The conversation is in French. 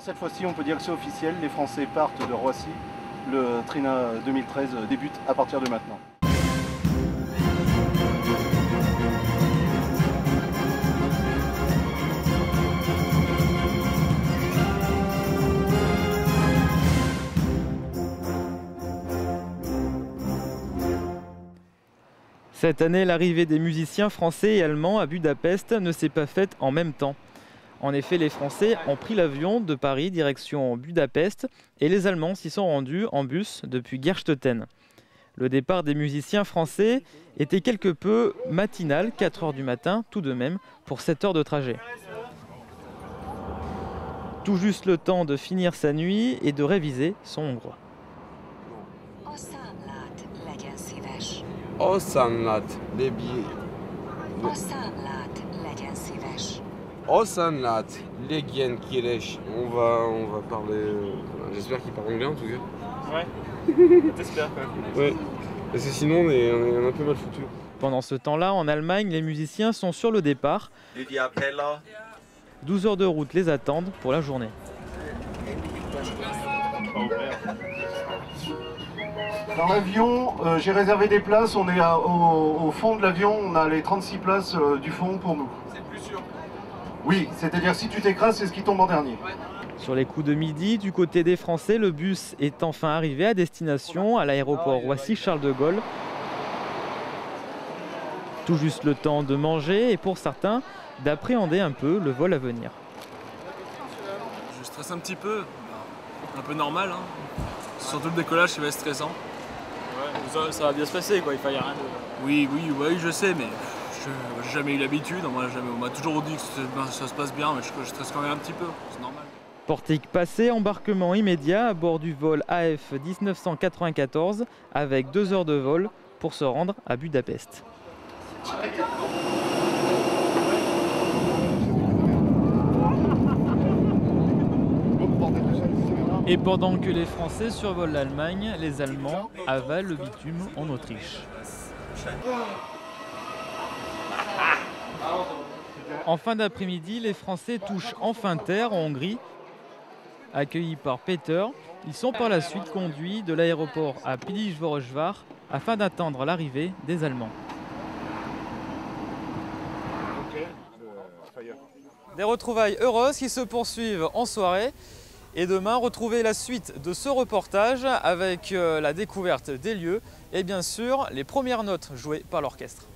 Alors cette fois-ci, on peut dire que c'est officiel, les Français partent de Roissy. Le Trina 2013 débute à partir de maintenant. Cette année, l'arrivée des musiciens français et allemands à Budapest ne s'est pas faite en même temps. En effet, les Français ont pris l'avion de Paris direction Budapest et les Allemands s'y sont rendus en bus depuis Gerstetten. Le départ des musiciens français était quelque peu matinal, 4 h du matin tout de même, pour 7 heures de trajet. Tout juste le temps de finir sa nuit et de réviser son hongrois. Oszánlat, lébié. Oszánlat, legyen szíves. Oszánlat, légien kiresh. On va parler. J'espère qu'il parle anglais en tout cas. Ouais, t'espères quand même. Ouais, parce que sinon on est un peu mal foutu. Pendant ce temps-là, en Allemagne, les musiciens sont sur le départ. 12 heures de route les attendent pour la journée. Dans l'avion, j'ai réservé des places, on est au fond de l'avion, on a les 36 places du fond pour nous. C'est plus sûr. Oui, c'est-à-dire si tu t'écrases, c'est ce qui tombe en dernier. Sur les coups de midi, du côté des Français, le bus est enfin arrivé à destination à l'aéroport Roissy-Charles de Gaulle. Tout juste le temps de manger et pour certains, d'appréhender un peu le vol à venir. Je stresse un petit peu, un peu normal, hein. Surtout le décollage qui va être stressant. Ouais, ça va bien se passer quoi, il fallait rien de... Oui, je sais, mais j'ai jamais eu l'habitude. On m'a toujours dit que ça se passe bien, mais je stresse quand même un petit peu, c'est normal. Portique passé, embarquement immédiat à bord du vol AF 1994 avec 2 heures de vol pour se rendre à Budapest. Et pendant que les Français survolent l'Allemagne, les Allemands avalent le bitume en Autriche. En fin d'après-midi, les Français touchent enfin terre en Hongrie. Accueillis par Peter, ils sont par la suite conduits de l'aéroport à Pilisvörösvár afin d'attendre l'arrivée des Allemands. Des retrouvailles heureuses qui se poursuivent en soirée. Et demain, retrouvez la suite de ce reportage avec la découverte des lieux et bien sûr les premières notes jouées par l'orchestre.